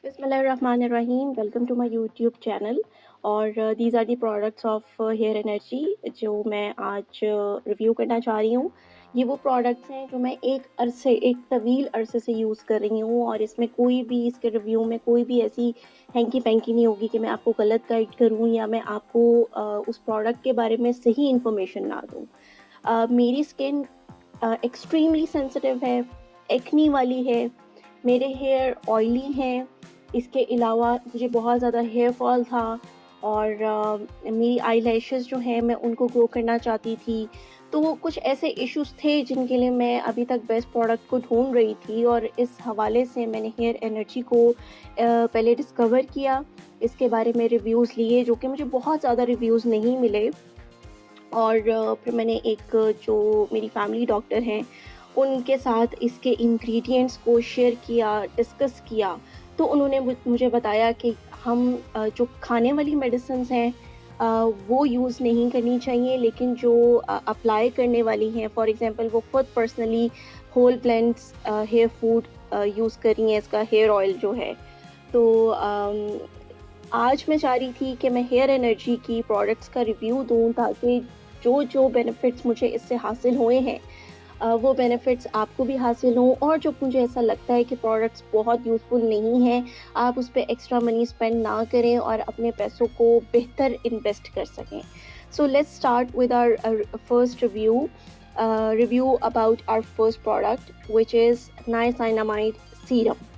बिस्मिल्लाहिर्रहमानिर्रहीम। Welcome to my YouTube channel. और these are the products of hair energy जो मैं आज रिव्यू करना चाह रही हूँ। ये वो प्रोडक्ट्स हैं जो मैं एक तवील अरसे से यूज़ कर रही हूँ, और इसमें कोई भी इसके रिव्यू में कोई भी ऐसी हैंकी पैंकी नहीं होगी कि मैं आपको गलत गाइड करूँ या मैं आपको उस प्रोडक्ट के बारे में सही इन्फॉर्मेशन ना दूँ। मेरी स्किन एक्सट्रीमली सेंसिटिव है, एक्नी वाली है, मेरे हेयर ऑयली हैं। इसके अलावा मुझे बहुत ज़्यादा हेयर फॉल था, और मेरी आईलैशेस जो हैं मैं उनको ग्रो करना चाहती थी। तो कुछ ऐसे इश्यूज़ थे जिनके लिए मैं अभी तक बेस्ट प्रोडक्ट को ढूंढ रही थी, और इस हवाले से मैंने हेयर एनर्जी को पहले डिस्कवर किया। इसके बारे में रिव्यूज़ लिए जो कि मुझे बहुत ज़्यादा रिव्यूज़ नहीं मिले, और फिर मैंने एक जो मेरी फैमिली डॉक्टर हैं उनके साथ इसके इंग्रेडिएंट्स को शेयर किया, डिस्कस किया। तो उन्होंने मुझे बताया कि हम जो खाने वाली मेडिसिन्स हैं वो यूज़ नहीं करनी चाहिए, लेकिन जो अप्लाई करने वाली हैं, फॉर एग्ज़ाम्पल वो खुद personally whole plants hair food use कर रही हैं, इसका हेयर ऑयल जो है। तो आज मैं चाह रही थी कि मैं हेयर एनर्जी की प्रोडक्ट्स का रिव्यू दूँ, ताकि जो जो बेनिफिट्स मुझे इससे हासिल हुए हैं वो बेनिफिट्स आपको भी हासिल हों, और जो मुझे ऐसा लगता है कि प्रोडक्ट्स बहुत यूज़फुल नहीं हैं, आप उस पे एक्स्ट्रा मनी स्पेंड ना करें और अपने पैसों को बेहतर इन्वेस्ट कर सकें। So let's start with our first review about our first product which is niacinamide serum.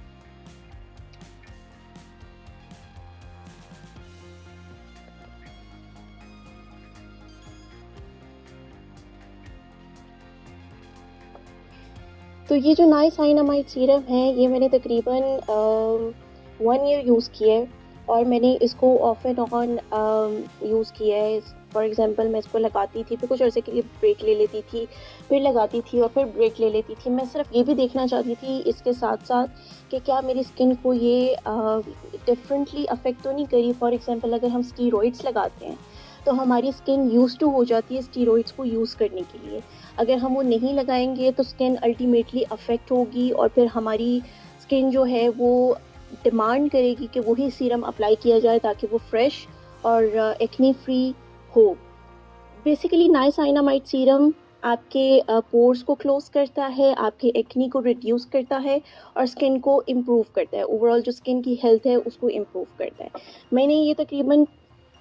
तो ये जो नाइसिनामाइड सीरम है ये मैंने तकरीबन 1 ईयर यूज़ किया है, और मैंने इसको ऑफ एंड ऑन यूज़ किया है। फॉर एग्ज़ाम्पल मैं इसको लगाती थी, फिर कुछ अर्से के लिए ब्रेक ले लेती थी, फिर लगाती थी और फिर ब्रेक ले लेती थी। मैं सिर्फ ये भी देखना चाहती थी इसके साथ साथ कि क्या मेरी स्किन को ये डिफरेंटली अफेक्ट तो नहीं करी। फॉर एग्ज़ाम्पल अगर हम स्टीरॉइड्स लगाते हैं तो हमारी स्किन यूज़ टू हो जाती है स्टीरॉइड्स को यूज़ करने के लिए। अगर हम वो नहीं लगाएंगे तो स्किन अल्टीमेटली अफेक्ट होगी, और फिर हमारी स्किन जो है वो डिमांड करेगी कि वही सीरम अप्लाई किया जाए ताकि वो फ्रेश और एक्ने फ्री हो। बेसिकली नाइसिनामाइड सीरम आपके पोर्स को क्लोज करता है, आपके एक्नी को रिड्यूस करता है, और स्किन को इम्प्रूव करता है। ओवरऑल जो स्किन की हेल्थ है उसको इम्प्रूव करता है। मैंने ये तकरीबन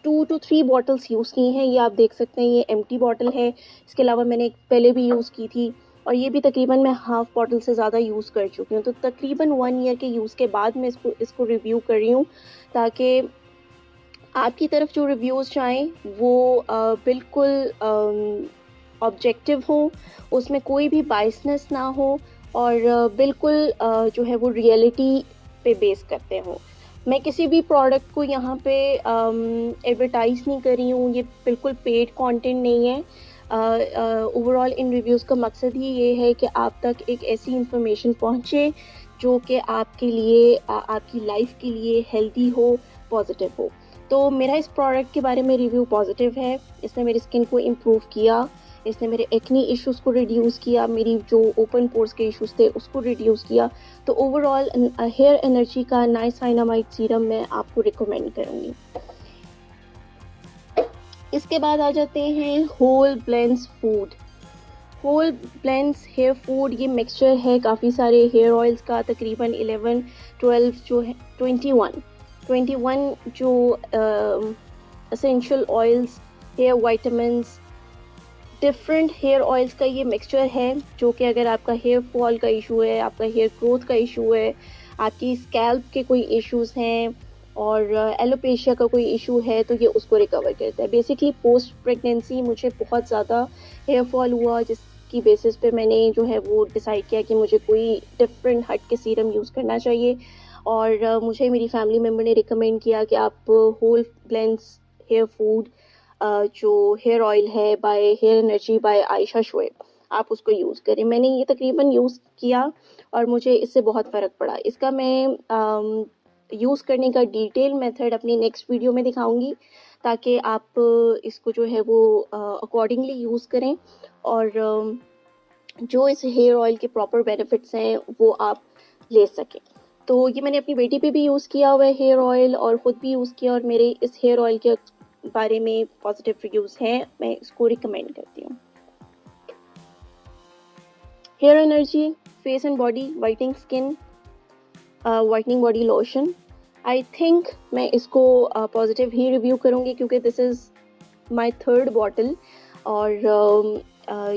2 to 3 बॉटल्स यूज़ की हैं। ये आप देख सकते हैं, ये एम्प्टी बॉटल है। इसके अलावा मैंने एक पहले भी यूज़ की थी, और ये भी तकरीबन मैं हाफ़ बॉटल से ज़्यादा यूज़ कर चुकी हूँ। तो तकरीबन 1 ईयर के यूज़ के बाद मैं इसको रिव्यू कर रही हूँ, ताकि आपकी तरफ जो रिव्यूज़ जाएँ वो बिल्कुल ऑब्जेक्टिव हो, उसमें कोई भी बायसनेस ना हो, और बिल्कुल जो है वो रियलिटी पे बेस करते हों। मैं किसी भी प्रोडक्ट को यहाँ पे एडवर्टाइज़ नहीं कर रही हूँ, ये बिल्कुल पेड कंटेंट नहीं है। ओवरऑल इन रिव्यूज़ का मकसद ही ये है कि आप तक एक ऐसी इन्फॉर्मेशन पहुँचे जो कि आपके लिए आपकी लाइफ के लिए हेल्दी हो, पॉजिटिव हो। तो मेरा इस प्रोडक्ट के बारे में रिव्यू पॉजिटिव है। इसने मेरी स्किन को इम्प्रूव किया, इसने मेरे एक्ने इश्यूज़ को रिड्यूस किया, मेरी जो ओपन पोर्स के इश्यूज़ थे उसको रिड्यूस किया। तो ओवरऑल हेयर एनर्जी का नाइसिनामाइड सीरम मैं आपको रिकमेंड करूँगी। इसके बाद आ जाते हैं whole blends food. Whole blends hair food ये मिक्सचर है काफ़ी सारे हेयर ऑयल्स का, तकरीबन 11 12 जो है 21 जो essential oils, hair vitamins, different hair oils का ये मिक्सचर है, जो कि अगर आपका हेयर फॉल का इशू है, आपका हेयर ग्रोथ का इशू है, आपकी स्कैल्प के कोई इश्यूज़ हैं, और एलोपेशिया का कोई इशू है, तो ये उसको रिकवर करता है। बेसिकली पोस्ट प्रेगनेंसी मुझे बहुत ज़्यादा हेयर फॉल हुआ, जिसकी बेसिस पे मैंने जो है वो डिसाइड किया कि मुझे कोई डिफरेंट हट के सीरम यूज़ करना चाहिए, और मुझे मेरी फैमिली मेम्बर ने रिकमेंड किया कि आप होल ब्लेंड्स हेयर फूड जो हेयर ऑयल है by hair energy by Ayesha Shoaib, आप उसको यूज़ करें। मैंने ये तकरीबन यूज़ किया और मुझे इससे बहुत फ़र्क पड़ा। इसका मैं यूज़ करने का डिटेल मेथड अपनी नेक्स्ट वीडियो में दिखाऊंगी, ताकि आप इसको जो है वो अकॉर्डिंगली यूज़ करें, और जो इस हेयर ऑयल के प्रॉपर बेनिफिट्स हैं वो आप ले सकें। तो ये मैंने अपनी बेटी पे भी यूज़ किया हुआ है हेयर ऑयल, और ख़ुद भी यूज़ किया, और मेरे इस हेयर ऑयल के बारे में पॉजिटिव रिव्यूज़ हैं, मैं इसको रिकमेंड करती हूँ। Hair energy face and body whitening skin whitening body lotion. I think मैं इसको पॉजिटिव ही रिव्यू करूँगी, क्योंकि this is my third bottle, और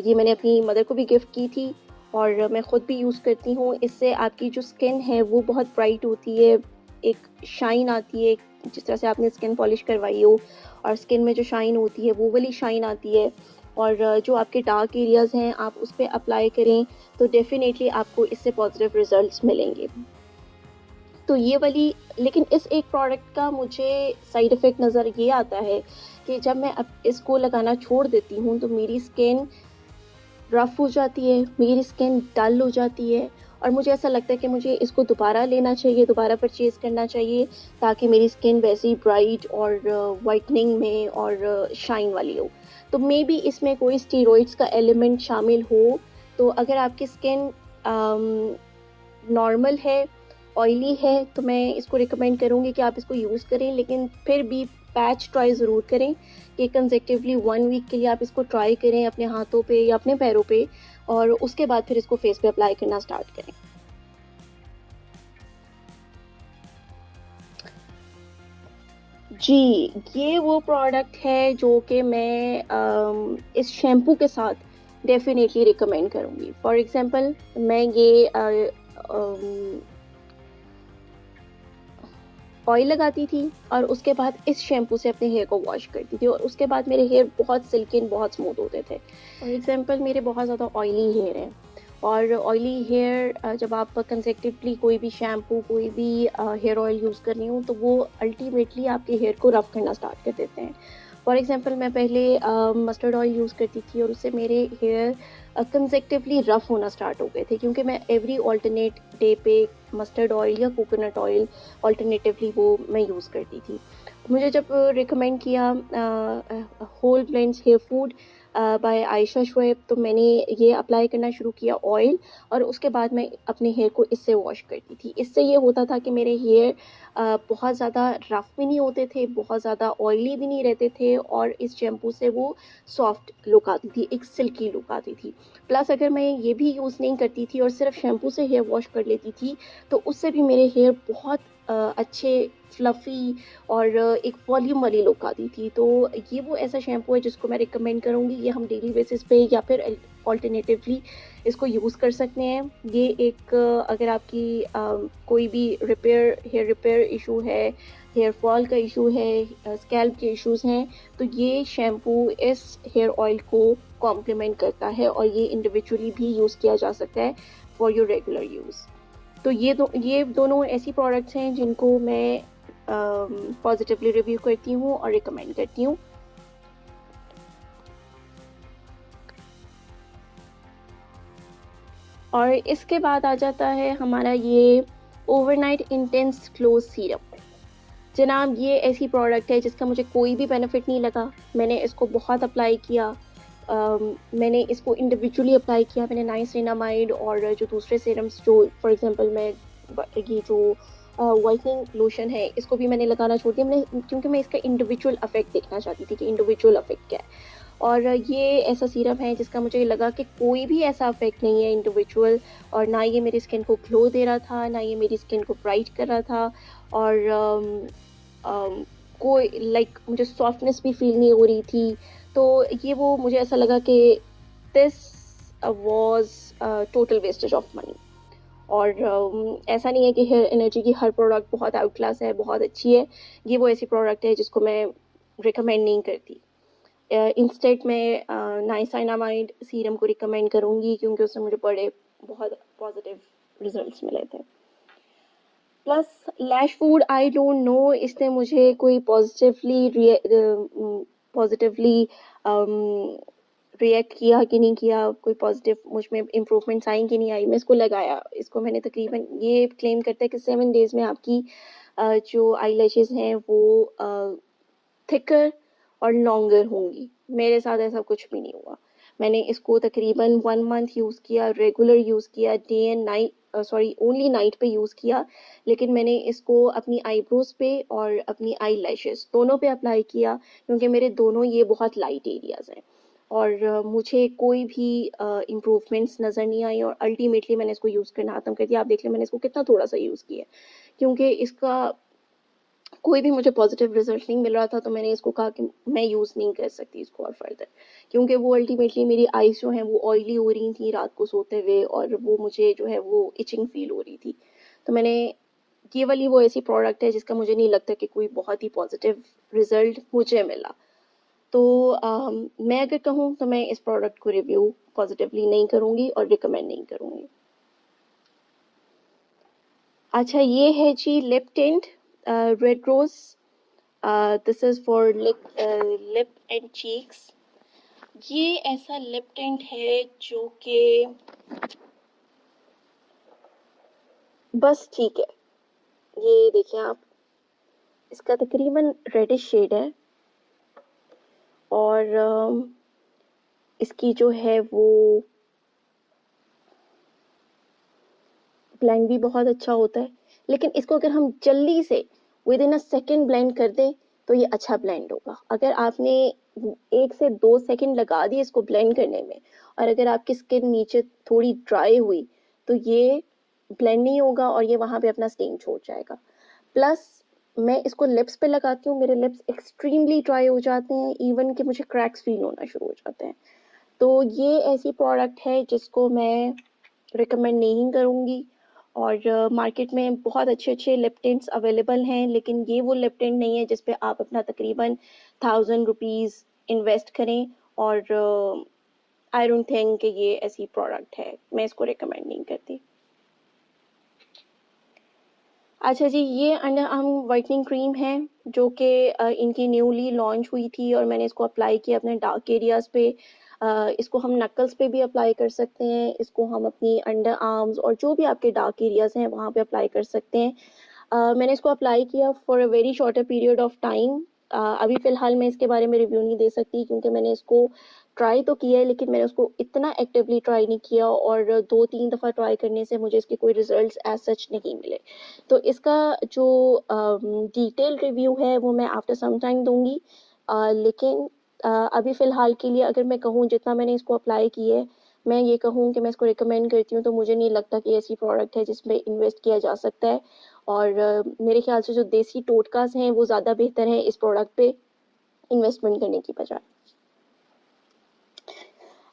ये मैंने अपनी मदर को भी गिफ्ट की थी, और मैं ख़ुद भी यूज़ करती हूँ। इससे आपकी जो स्किन है वो बहुत ब्राइट होती है, एक शाइन आती है, जिस तरह से आपने स्किन पॉलिश करवाई हो और स्किन में जो शाइन होती है वो वाली शाइन आती है। और जो आपके डार्क एरियाज़ हैं आप उस पर अप्लाई करें तो डेफिनेटली आपको इससे पॉजिटिव रिजल्ट्स मिलेंगे। तो ये वाली, लेकिन इस एक प्रोडक्ट का मुझे साइड इफ़ेक्ट नज़र ये आता है कि जब मैं अब इसको लगाना छोड़ देती हूँ तो मेरी स्किन रफ़ हो जाती है, मेरी स्किन डल हो जाती है, और मुझे ऐसा लगता है कि मुझे इसको दोबारा लेना चाहिए, दोबारा परचेज़ करना चाहिए, ताकि मेरी स्किन वैसे ही ब्राइट और वाइटनिंग में और शाइन वाली हो। तो मेबी इसमें कोई स्टेरॉइड्स का एलिमेंट शामिल हो, तो अगर आपकी स्किन नॉर्मल है, ऑयली है, तो मैं इसको रिकमेंड करूँगी कि आप इसको यूज़ करें, लेकिन फिर भी पैच ट्राई ज़रूर करें कि कंसेक्टिवली 1 वीक के लिए आप इसको ट्राई करें अपने हाथों पे या अपने पैरों पे, और उसके बाद फिर इसको फेस पे अप्लाई करना स्टार्ट करें। जी, ये वो प्रोडक्ट है जो कि मैं इस शैम्पू के साथ डेफ़िनेटली रिकमेंड करूँगी। फॉर एग्ज़ाम्पल मैं ये अम ऑयल लगाती थी और उसके बाद इस शैम्पू से अपने हेयर को वॉश करती थी, और उसके बाद मेरे हेयर बहुत सिल्की एंड बहुत स्मूथ होते थे। फॉर एग्ज़ाम्पल मेरे बहुत ज़्यादा ऑयली हेयर है, और ऑयली हेयर जब आप कंसेक्टिवली कोई भी शैम्पू, कोई भी हेयर ऑयल यूज़ कर रही हूँ, तो वो अल्टीमेटली आपके हेयर को रफ़ करना स्टार्ट कर देते हैं। फॉर एग्ज़ाम्पल मैं पहले मस्टर्ड ऑयल यूज़ करती थी, और उससे मेरे हेयर कंसेक्टिवली रफ़ होना स्टार्ट हो गए थे, क्योंकि मैं एवरी अल्टरनेट डे पे मस्टर्ड ऑयल या कोकोनट ऑयल अल्टरनेटिवली वो मैं यूज़ करती थी। मुझे जब रिकमेंड किया whole blends hair food by Ayesha Shoaib, तो मैंने ये अप्लाई करना शुरू किया ऑयल, और उसके बाद मैं अपने हेयर को इससे वॉश करती थी। इससे ये होता था कि मेरे हेयर बहुत ज़्यादा रफ़ भी नहीं होते थे, बहुत ज़्यादा ऑयली भी नहीं रहते थे, और इस शैम्पू से वो सॉफ्ट लुक आती थी, एक सिल्की लुक आती थी। प्लस अगर मैं ये भी यूज़ नहीं करती थी और सिर्फ शैम्पू से हेयर वॉश कर लेती थी, तो उससे भी मेरे हेयर बहुत अच्छे फ्लफ़ी और एक वॉल्यूम वाली लुक आती थी। तो ये वो ऐसा शैम्पू है जिसको मैं रिकमेंड करूँगी, ये हम डेली बेसिस पे या फिर अल्टरनेटिवली इसको यूज़ कर सकते हैं। ये एक अगर आपकी कोई भी हेयर रिपेयर इशू है, हेयर फॉल का इशू है, स्कैल्प के इश्यूज़ हैं, तो ये शैम्पू इस हेयर ऑयल को कॉम्प्लीमेंट करता है, और ये इंडिविजुअली भी यूज़ किया जा सकता है फॉर योर रेगुलर यूज़। तो ये दोनों ऐसी प्रोडक्ट्स हैं जिनको मैं पॉजिटिवली रिव्यू करती हूँ और रिकमेंड करती हूँ। और इसके बाद आ जाता है हमारा ये ओवरनाइट इंटेंस ग्लो सीरम। जनाब, ये ऐसी प्रोडक्ट है जिसका मुझे कोई भी बेनिफिट नहीं लगा। मैंने इसको बहुत अप्लाई किया, मैंने इसको इंडिविजुअली अप्लाई किया। मैंने नाइसिनामाइड और जो दूसरे सीरम्स, जो फॉर एग्जांपल मैं ये जो वाइटनिंग लोशन है, इसको भी मैंने लगाना छोड़ दिया, मैंने, क्योंकि मैं इसका इंडिविजुअल इफेक्ट देखना चाहती थी कि इंडिविजुअल इफेक्ट क्या है। और ये ऐसा सीरम है जिसका मुझे लगा कि कोई भी ऐसा इफेक्ट नहीं है इंडिविजुअल, और ना ये मेरी स्किन को ग्लो दे रहा था, ना ये मेरी स्किन को ब्राइट कर रहा था, और कोई मुझे सॉफ्टनेस भी फील नहीं हो रही थी। तो ये वो मुझे ऐसा लगा कि this was total wastage of money. और ऐसा नहीं है कि हेयर एनर्जी की हर प्रोडक्ट बहुत आउट क्लास है, बहुत अच्छी है। ये वो ऐसी प्रोडक्ट है जिसको मैं रिकमेंड नहीं करती। इंस्टेड मैं नाइसिनामाइड सीरम को रिकमेंड करूँगी, क्योंकि उससे मुझे बड़े बहुत पॉजिटिव रिजल्ट्स मिले थे। Plus lash food, I don't know इसने मुझे कोई पॉजिटिवली रिएक्ट किया कि नहीं किया, कोई पॉजिटिव मुझ में इम्प्रूवमेंट्स आई कि नहीं आई। मैं इसको लगाया, इसको मैंने तकरीबन, ये क्लेम करता है कि 7 डेज़ में आपकी जो आई लैशेज़ हैं वो थिकर और लॉन्गर होंगी। मेरे साथ ऐसा कुछ भी नहीं हुआ। मैंने इसको तकरीबन 1 मंथ यूज़ किया, रेगुलर यूज़ किया, day and night sorry only night पे यूज़ किया, लेकिन मैंने इसको अपनी आईब्रोज पे और अपनी आई लैशेस दोनों पे अप्लाई किया, क्योंकि मेरे दोनों ये बहुत लाइट एरियाज़ हैं और मुझे कोई भी इम्प्रूवमेंट्स नज़र नहीं आई और अल्टीमेटली मैंने इसको यूज़ करना ख़त्म कर दिया। आप देख लें मैंने इसको कितना थोड़ा सा यूज़ किया, क्योंकि इसका कोई भी मुझे पॉजिटिव रिजल्ट नहीं मिल रहा था, तो मैंने इसको कहा कि मैं यूज़ नहीं कर सकती इसको और फर्दर, क्योंकि वो अल्टीमेटली मेरी आईज जो हैं वो ऑयली हो रही थी रात को सोते हुए और वो मुझे जो है वो इचिंग फील हो रही थी। तो मैंने ये वाली वो ऐसी प्रोडक्ट है जिसका मुझे नहीं लगता कि कोई बहुत ही पॉजिटिव रिजल्ट मुझे मिला। तो मैं अगर कहूँ तो मैं इस प्रोडक्ट को रिव्यू पॉजिटिवली नहीं करूँगी और रिकमेंड नहीं करूँगी। अच्छा, ये है जी lip tint red rose. This is for lip and cheeks. ये ऐसा लिप टिंट है जो कि बस ठीक है। ये देखिए आप, इसका तकरीबन रेडिश शेड है और इसकी जो है वो ब्लेंड भी बहुत अच्छा होता है, लेकिन इसको अगर हम जल्दी से with in a second blend कर दें तो ये अच्छा ब्लेंड होगा। अगर आपने 1 से 2 सेकेंड लगा दिए इसको ब्लेंड करने में और अगर आपकी स्किन नीचे थोड़ी ड्राई हुई तो ये ब्लेंड नहीं होगा और ये वहाँ पे अपना स्टेन छोड़ जाएगा। प्लस मैं इसको लिप्स पे लगाती हूँ, मेरे लिप्स एक्सट्रीमली ड्राई हो जाते हैं, इवन कि मुझे क्रैक्स फील होना शुरू हो जाते हैं। तो ये ऐसी प्रोडक्ट है जिसको मैं रिकमेंड नहीं करूँगी। और मार्केट में बहुत अच्छे अच्छे लिप टिंट्स अवेलेबल हैं, लेकिन ये वो लिप टिंट नहीं है जिस पे आप अपना तकरीबन 1000 रुपीज़ इन्वेस्ट करें। और आई डोंट थिंक कि ये ऐसी प्रोडक्ट है, मैं इसको रिकमेंड नहीं करती। अच्छा जी, ये अंडर आर्म वाइटनिंग क्रीम है जो कि इनकी न्यूली लॉन्च हुई थी और मैंने इसको अप्लाई किया अपने डार्क एरियाज़ पे। इसको हम नकल्स पे भी अप्लाई कर सकते हैं, इसको हम अपनी अंडर आर्म्स और जो भी आपके डार्क एरियाज़ हैं वहाँ पे अप्लाई कर सकते हैं। मैंने इसको अप्लाई किया for a very shorter period of time. अभी फ़िलहाल मैं इसके बारे में रिव्यू नहीं दे सकती, क्योंकि मैंने इसको ट्राई तो किया है, लेकिन मैंने उसको इतना एक्टिवली ट्राई नहीं किया और 2-3 दफ़ा ट्राई करने से मुझे इसके कोई रिजल्ट्स एज सच नहीं मिले। तो इसका जो डिटेल रिव्यू है वो मैं आफ्टर सम टाइम दूंगी। लेकिन अभी फ़िलहाल के लिए अगर मैं कहूँ जितना मैंने इसको अप्लाई की है, मैं ये कहूँ कि मैं इसको रिकमेंड करती हूँ, तो मुझे नहीं लगता कि ऐसी प्रोडक्ट है जिसमें इन्वेस्ट किया जा सकता है। और मेरे ख्याल से जो देसी टोटकास हैं वो ज़्यादा बेहतर हैं इस प्रोडक्ट पे इन्वेस्टमेंट करने की बजाय।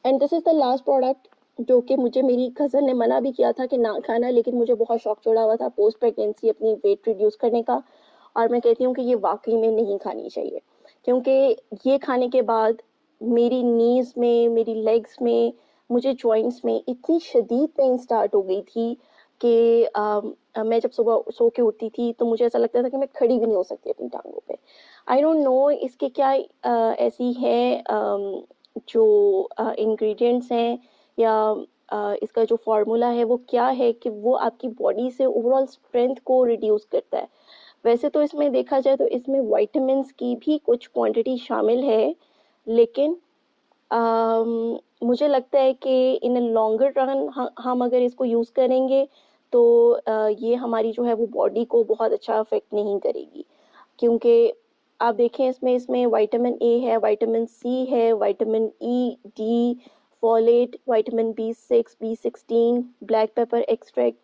And this is the last product जो कि मुझे मेरी कज़न ने मना भी किया था कि ना खाना, लेकिन मुझे बहुत शौक चढ़ा हुआ था पोस्ट प्रेगनेंसी अपनी वेट रिड्यूस करने का। और मैं कहती हूँ कि ये वाकई में नहीं खानी चाहिए, क्योंकि ये खाने के बाद मेरी नीज़ में, मेरी लेग्स में, मुझे जॉइंट्स में इतनी शदीद पेन स्टार्ट हो गई थी कि मैं जब सुबह सो के उठती थी तो मुझे ऐसा लगता था कि मैं खड़ी भी नहीं हो सकती अपनी टांगों पे। आई डोंट नो इसके क्या ऐसी है जो इंग्रेडिएंट्स हैं या इसका जो फार्मूला है वो क्या है कि वो आपकी बॉडी से ओवरऑल स्ट्रेंथ को रिड्यूस करता है। वैसे तो इसमें देखा जाए तो इसमें विटामिन्स की भी कुछ क्वांटिटी शामिल है, लेकिन मुझे लगता है कि इन लॉन्गर रन हम अगर इसको यूज़ करेंगे तो ये हमारी जो है वो बॉडी को बहुत अच्छा अफेक्ट नहीं करेगी, क्योंकि आप देखें इसमें इसमें विटामिन ए है, विटामिन सी है, vitamin E, D, folate, vitamin B6, B16, black pepper extract.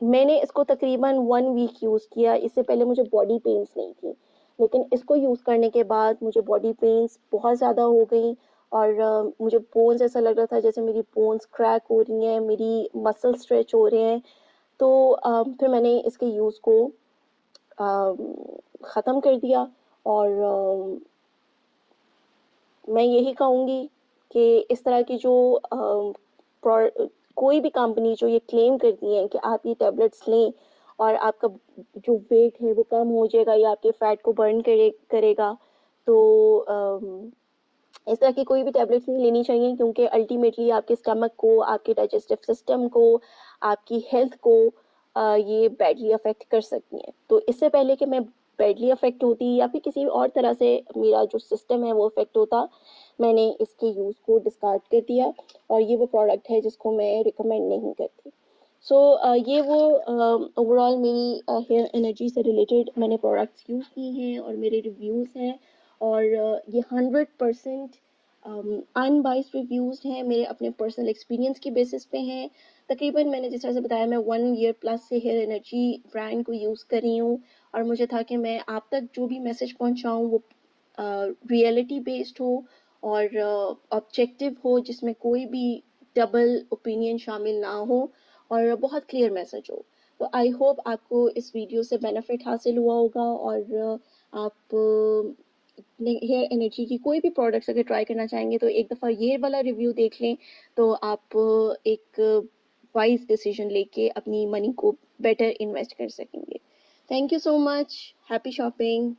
मैंने इसको तकरीबन 1 वीक यूज़ किया, इससे पहले मुझे बॉडी पेन्स नहीं थी, लेकिन इसको यूज़ करने के बाद मुझे बॉडी पेन्स बहुत ज़्यादा हो गई और मुझे बोन्स ऐसा लग रहा था जैसे मेरी बोन्स क्रैक हो रही हैं, मेरी मसल स्ट्रेच हो रहे हैं। तो फिर मैंने इसके यूज़ को ख़त्म कर दिया और मैं यही कहूँगी कि इस तरह की जो कोई भी कंपनी जो ये क्लेम करती है कि आप ये टैबलेट्स लें और आपका जो वेट है वो कम हो जाएगा या आपके फैट को बर्न करेगा, तो इस तरह की कोई भी टैबलेट्स नहीं लेनी चाहिए, क्योंकि अल्टीमेटली आपके स्टमक को, आपके डाइजेस्टिव सिस्टम को, आपकी हेल्थ को ये बैडली अफेक्ट कर सकती हैं। तो इससे पहले कि मैं बैडली अफेक्ट होती या फिर किसी और तरह से मेरा जो सिस्टम है वो अफेक्ट होता, मैंने इसके यूज़ को डिस्कार्ड कर दिया और ये वो प्रोडक्ट है जिसको मैं रिकमेंड नहीं करती। सो ये वो ओवरऑल मेरी हेयर एनर्जी से रिलेटेड मैंने प्रोडक्ट्स यूज़ की हैं और मेरे रिव्यूज़ हैं और ये 100% अनबाइस्ड रिव्यूज़ हैं, मेरे अपने पर्सनल एक्सपीरियंस की बेसिस पे हैं। तकरीबन मैंने जिस तरह से बताया मैं 1 ईयर प्लस से हेयर एनर्जी ब्रांड को यूज़ कर रही हूँ और मुझे था कि मैं आप तक जो भी मैसेज पहुँचाऊँ वो रियलिटी बेस्ड हो और ऑब्जेक्टिव हो, जिसमें कोई भी डबल ओपिनियन शामिल ना हो और बहुत क्लियर मैसेज हो। तो आई होप आपको इस वीडियो से बेनिफिट हासिल हुआ होगा और आप हेयर एनर्जी की कोई भी प्रोडक्ट्स अगर ट्राई करना चाहेंगे तो एक दफ़ा ये वाला रिव्यू देख लें, तो आप एक वाइज डिसीजन लेके अपनी मनी को बेटर इन्वेस्ट कर सकेंगे। Thank you so much. Happy shopping.